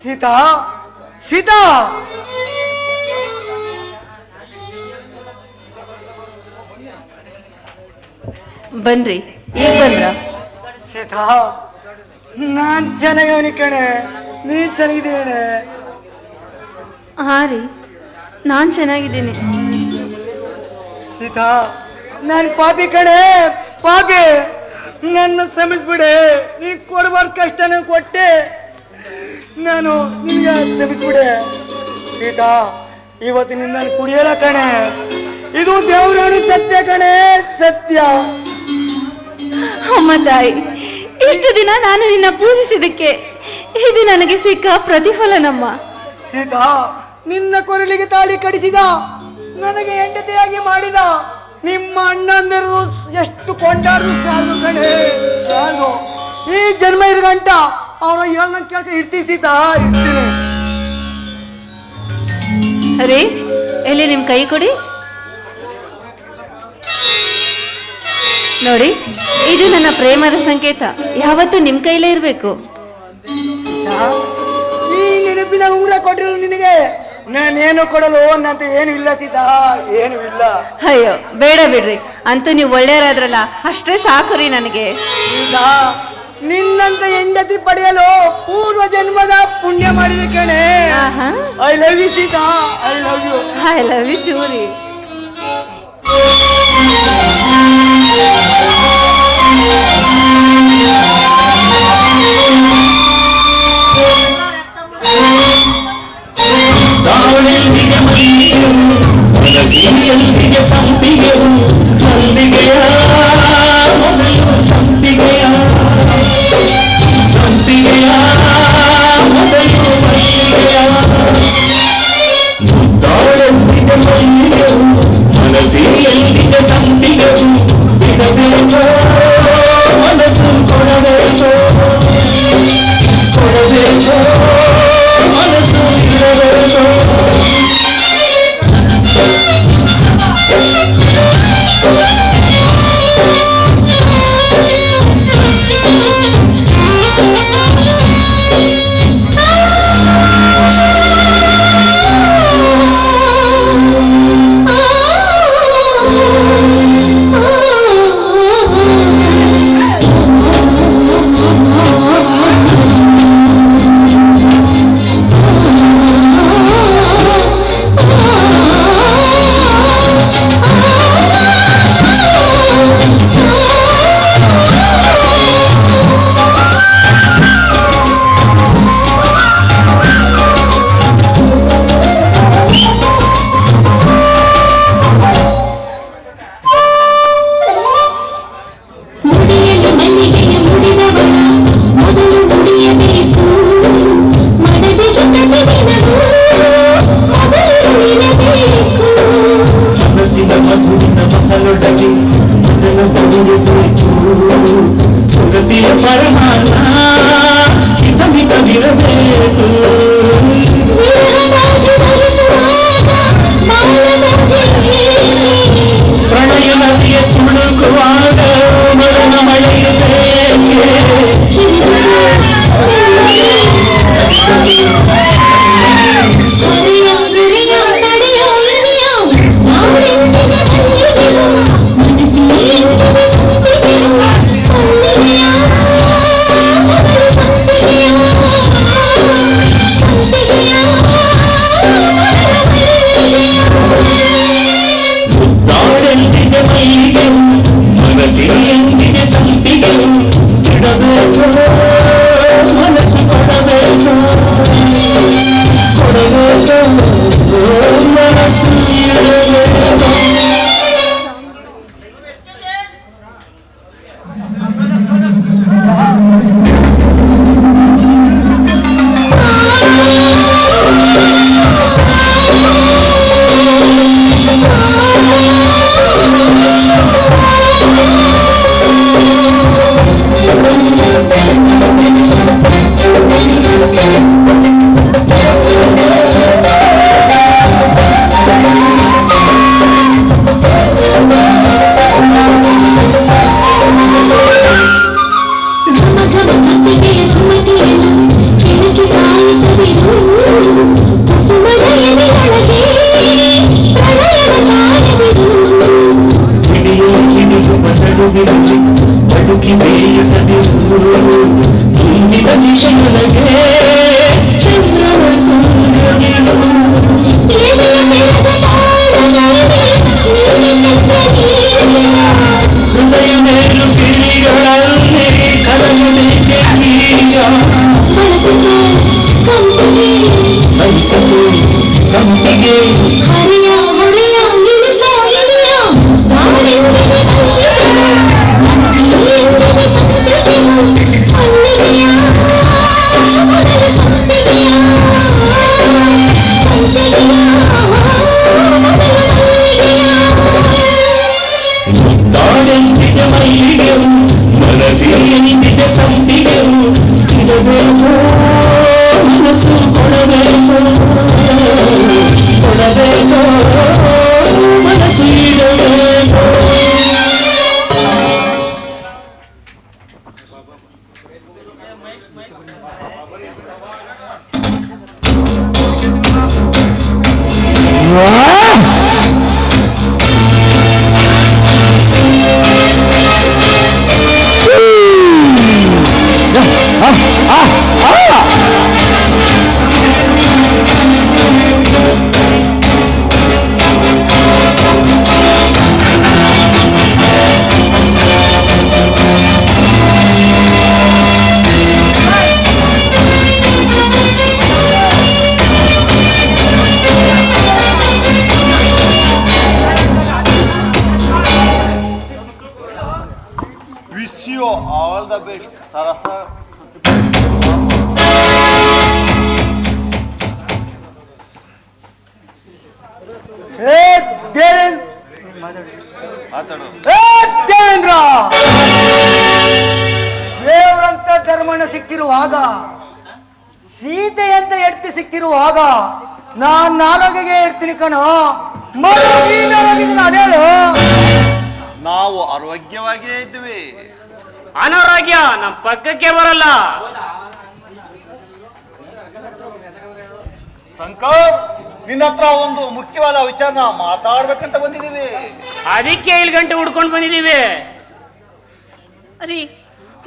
ಸೀತಾ ಸೀತಾ ಬನ್ರಿ. ಈಗ ಬಂದ್ರ? ಸೀತಾ, ನಾನ್ ಚೆನ್ನಾಗವನಿ ಕಣೆ, ನೀ ಚೆನ್ನಾಗಿದ್ದೀನೆ. ಹಾ ರೀ, ನಾನ್ ಚೆನ್ನಾಗಿದ್ದೀನಿ. ಸೀತಾ, ನಾನು ಪಾಪಿ ಕಣೆ, ಪಾಪಿ. ನನ್ನ ಕ್ಷಮಿಸ್ಬಿಡೆ. ನೀ ಕೊಡಬಾರ್ದು ಕಷ್ಟನ ಕೊಟ್ಟೆ, ನಾನು ನಿನ್ಗೆ ಕ್ಷಮಿಸ್ಬಿಡೆ. ಸೀತಾ, ಇವತ್ತಿನಿಂದ ನಾನು ಕುಡಿಯಲ್ಲ ಕಣೆ. ಇದು ದೇವರಾಣು ಸತ್ಯ ಕಣೆ, ಸತ್ಯ. ಅಮ್ಮ ತಾಯಿ, ಇಷ್ಟು ದಿನ ನಾನು ನಿನ್ನ ಪೂಜಿಸಿದಕ್ಕೆ ಇದು ನನಗೆ ಸಿಕ್ಕ ಪ್ರತಿಫಲನಮ್ಮ. ಸೀತಾ, ನಿನ್ನ ಕೊರಳಿಗೆ ತಾಳಿ ಕಡಿಸಿದ, ನನಗೆ ಹೆಂಡತಿಯಾಗಿ ಮಾಡಿದ ನಿಮ್ಮ ಅಣ್ಣಂದಿರು ಎಷ್ಟು ಕೊಂಡಾರು ಸಾಲು ಕಣೆ, ಸಾಲು. ಈ ಜನ್ಮ ಇರುಗಂಟ ಅವರ ಹೇಳ ಕೇಳ್ಕ ಇರ್ತೀವಿ ಸೀತಾ, ಇರ್ತೀನಿ. ಅರೇ, ಎಲ್ಲಿ ನಿಮ್ ಕೈ ಕೊಡಿ ನೋಡಿ. ಇದು ನನ್ನ ಪ್ರೇಮದ ಸಂಕೇತ, ಯಾವತ್ತೂ ನಿಮ್ ಕೈಲೇ ಇರ್ಬೇಕು. ಈ ನೆನಪಿನ ಉಂಗ್ರ ಕೊಟ್ಟಿರಲು ನಿನಗೆ ನಾನೇನು ಕೊಡಲು ಅನ್ನಂತ ಏನು ಇಲ್ಲ ಸೀತಾ, ಏನು ಇಲ್ಲ. ಅಯ್ಯೋ ಬೇಡ ಬಿಡ್ರಿ, ಅಂತೂ ನೀವು ಒಳ್ಳೆಯರಾದ್ರಲ್ಲ, ಅಷ್ಟೇ ಸಾಕು ರೀ ನನಗೆ. ಸೀತಾ, ನಿನ್ನಂತ ಹೆಂಡತಿ ಪಡೆಯಲು ಪೂರ್ವ ಜನ್ಮದ ಪುಣ್ಯ ಮಾಡಿದ ಕಣೆ. I love you Sita, I love you. I love you too ರೀ. ಸಂಪಿಗೆಯ ಮೊದಲು ಸಂಪಿಗೆಯ ಸಂಪಿಗೆಯ ಮೊದಲು ಮಲ್ಲಿಗೆಯ ಮುದ್ದಾಡಂದಿಗೆ ಮಲ್ಲಿಗೆಯು ಸಂಪಿಗೆ ಹರಿಯ ಹರಿಯ ನಿಲ್ಲಿಸೋ ಇಳಿಯ ಗಾಳಿಂದಿದೆ ಮನಸ್ಸಿಗೆ ಸಂಪಿಗೆಯ ಮಲ್ಲಿಗೆಯ ಮೊದಲ ಸಂಪಿಗೆಯ ಮುತ್ತಾಡೆಂದಿದೆ ಮಲ್ಲಿಗೆಯು ಮನಸ್ಸಿಗೆ ಸಂಪಿಗೆಯು ಇಡಬೇಕು ಮನಸ್ಸು ಕೊಡಬೇಕು ಕೊಡಬೇಕು ಮನಸ್ಸು ಇಡಬೇಕು. Wish you all the best, Sarasa. ಏ ದೇವೇಂದ್ರ ಏ ದೇವೇಂದ್ರ ದೇವರಂತ ಧರ್ಮಣ್ಣ ಸಿಕ್ಕಿರುವಾಗ ಸೀತೆಯಂತ ಎಡ್ತಿ ಸಿಕ್ಕಿರುವಾಗ ನಾನ್ ನಾರೋಗ್ಯಗೆ ಇರ್ತೀನಿ ಕಣೋ. ನೀನ್ ಆರೋಗ್ಯದ ಅದೇಳು. ನಾವು ಆರೋಗ್ಯವಾಗಿಯೇ ಇದ್ದೀವಿ. ಅನಾರೋಗ್ಯ ನಮ್ಮ ಪಕ್ಕಕ್ಕೆ ಬರಲ್ಲ. ಶಂಕರ್, ನಿನ್ನ ಹತ್ರ ಒಂದು ಮುಖ್ಯವಾದ ವಿಚಾರನ ಮಾತಾಡ್ಬೇಕಂತ ಬಂದಿದ್ದೀವಿ. ಅದಕ್ಕೆ 7 ಗಂಟೆ ಹುಡ್ಕೊಂಡು ಬಂದಿದ್ದೀವಿ. ರೀ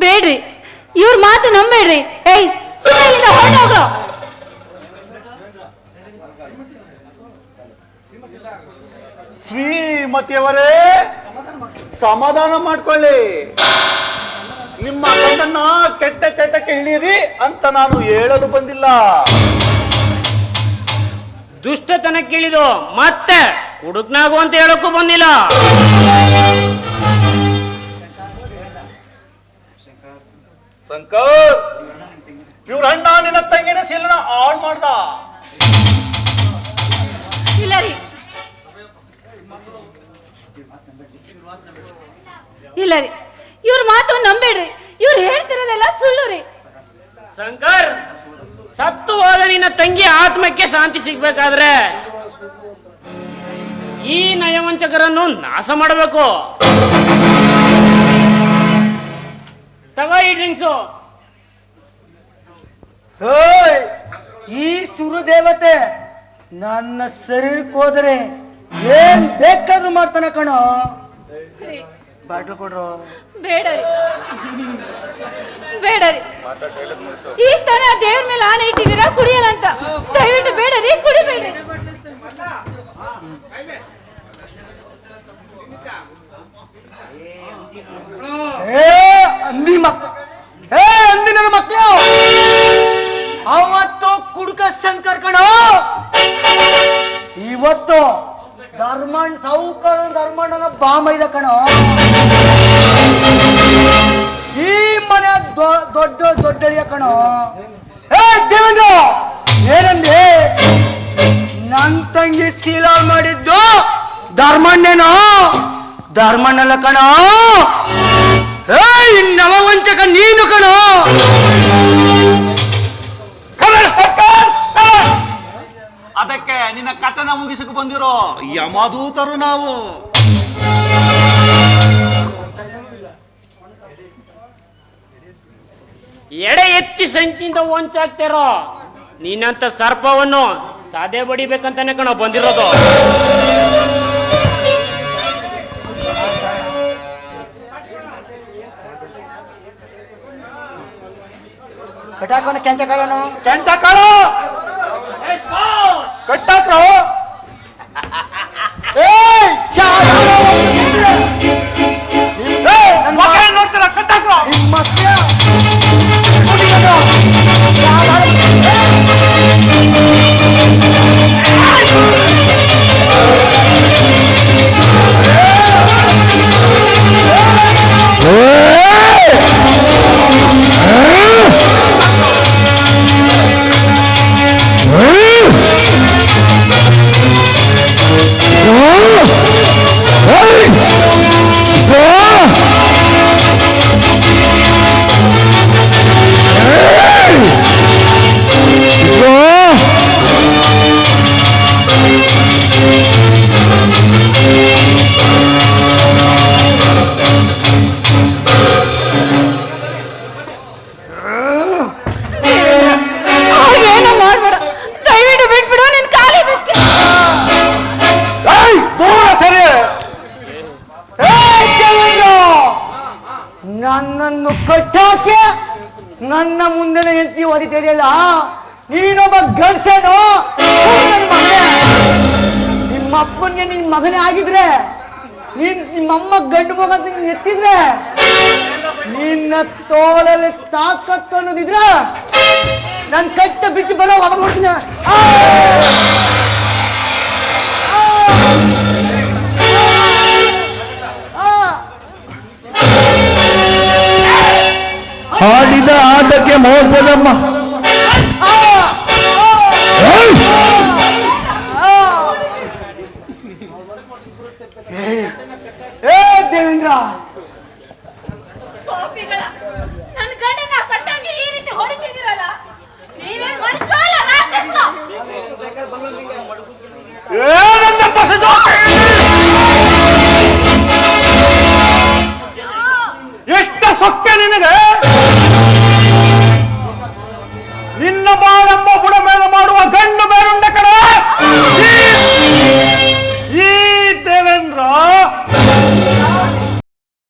ಬೇಡ್ರಿ, ಇವ್ರ ಮಾತು ನಂಬೇಡ್ರಿ. ಏಯ್ ಸುಮ್ಮನೆ ಹೊರಟೋಗ್ರು. ಶ್ರೀಮತಿಯವರೇ, ಸಮಾಧಾನ ಮಾಡ್ಕೊಳ್ಳಿ. ನಿಮ್ಮ ಗಂಡನ್ನ ಕೆಟ್ಟ ಚಟಕ್ಕೆ ಇಳಿರಿ ಅಂತ ನಾನು ಹೇಳಲು ಬಂದಿಲ್ಲ. ದುಷ್ಟತನಕ್ಕೆ ಇಳಿದು ಮತ್ತೆ ಹುಡುಕ್ನಾಗು ಅಂತ ಹೇಳಕ್ಕೂ ಬಂದಿಲ್ಲ. ಶಂಕರ್, ಇವ್ರ ಅಣ್ಣ ನಿನ್ನ ತಂಗಿನ ಶೀಲನ ಹಾಳು ಮಾಡ್ದ. ಇಲ್ಲ ರೀ, ಇಲ್ಲ ರೀ, ಇವ್ರ ಮಾತು ನಂಬೇಡ್ರಿ. ಇವ್ರು ಹೇಳ್ತಿರೋದೆಲ್ಲ ಸುಳ್ಳು ರೀ. ಶಂಕರ್, ಸತ್ತು ಹೋದ ನಿನ್ನ ತಂಗಿ ಆತ್ಮಕ್ಕೆ ಶಾಂತಿ ಸಿಗ್ಬೇಕಾದ್ರೆ ಈ ನಯವಂಚಕರನ್ನು ನಾಶ ಮಾಡಬೇಕು. ತಗೋ ಈ ಡ್ರಿಂಕ್ಸು. ಏಯ್, ಈ ಸುರದೇವತೆ ನನ್ನ ಶರೀರಕ್ಕೆ ಹೋದರೆ ಏನ್ ಬೇಕಾದ್ರೂ ಮಾಡ್ತಾನೆ ಕಣೋ. ರೀ, ಬಾಟ್ಲು ಕೊಡ್ರು. ಬೇಡ ರೀ, ಬೇಡ ರೀ. ಈ ತರ ದೇವ್ರ ಮೇಲೆ ಆನೆ ಇಟ್ಟಿದ್ದೀರಾ ಕುಡಿಯಲ್ಲ ಅಂತ. ದಯವಿಟ್ಟು ಬೇಡ ರೀ, ಕುಡಿಬೇಡ. ಏ ಅಂದಿ ಮಕ್ಳು, ಏ ಅಂದಿ ನನ್ನ ಮಕ್ಳು, ಅವತ್ತು ಕುಡುಕ ಶಂಕರ್ ಕಣೋ. ಇವತ್ತು ಧರ್ಮಣ್ಣ ಸಾವುಕಾರ ಧರ್ಮಣ್ಣನ ಬಾಮೈದ ಕಣೋ. ಈ ಮನೆ ದೊಡ್ಡ ದೊಡ್ಡಳಿಯ ಕಣೋ. ಏ ದೇವೇಂದ್ರ, ಏನಂದೆ? ನನ್ ತಂಗಿ ಶೀಲ ಮಾಡಿದ್ದು ಧರ್ಮಣ್ಣೇನೋ, ಧರ್ಮಣ್ಣಲ್ಲ ಕಣೋ. ಏ ನವವಂಚಕ ನೀನು ಕಣೋ. ಅದಕ್ಕೆ ನಿನ್ನ ಕಥನ ಮುಗಿಸಕ್ಕೆ ಬಂದಿರೋ ಯಮದೂತರು ನಾವು. ಎಡೆ ಎತ್ತಿ ಸಂಖ್ಯೆಯಿಂದ ವಂಚಾಗ್ತಿರೋ ನೀನಂತ ಸರ್ಪವನ್ನು ಸಾದೆ ಬಡಿಬೇಕಂತಾನೆ ಕಣ ಬಂದಿರೋದು. ಕಟಾಕನ ಕೆಂಚ ಕಾಲನು ಕೆಂಚ ಕಾಳು ಕಟ್ಟಾಕ್ರು. ನೋಡ್ತೀರಾ? ಕಟ್ಟಾಕ್ರು. ನಿಮ್ಮ ಕರಿತಿದೆಯಲ್ಲ, ನೀನೊಬ್ಬ ಗಂಡಸೇನೋ? ನನ್ನ ಮಗನೇ, ನಿಮ್ಮ ಅಪ್ಪನಿಗೆ ನಿನ್ ಮಗನೇ ಆಗಿದ್ರೆ, ನಿಮ್ಮಮ್ಮ ಗಂಡು ಮಗ ಅಂತ ನೀನ್ ಎತ್ತಿದ್ರೆ, ನಿನ್ನ ತೋಳಲ್ಲಿ ತಾಕತ್ತು ಅನ್ನೋದಿದ್ರೆ ನನ್ ಕಟ್ಟ ಬಿಚ್ಚಿ ಬರೋ ಅವಾಗ ನೋಡ್ತೀನಿ. ಆಡಿದ ಆಟಕ್ಕೆ ಮೋಸದಮ್ಮ. ಏ ದೇವೇಂದ್ರ, ನನ್ನ ಗಂಡನ ಕಟ್ಟಂಗೆ ಈ ರೀತಿ ಹೊಡಿತಿದ್ದೀರಲ್ಲ, ನೀವೇನ್ ಮನುಷ್ಯರೋ ಅಲ್ಲ ರಾಕ್ಷಸರೋ? ಎಷ್ಟು ಸೊಕ್ಕೆ ನಿನಗೆ! ನಿನ್ನ ಬಾಳಂಬ ಬುಡ ಮೇಲೆ ಮಾಡುವ ಗಂಡು ಬೇರುಂಡ ಕಡೆ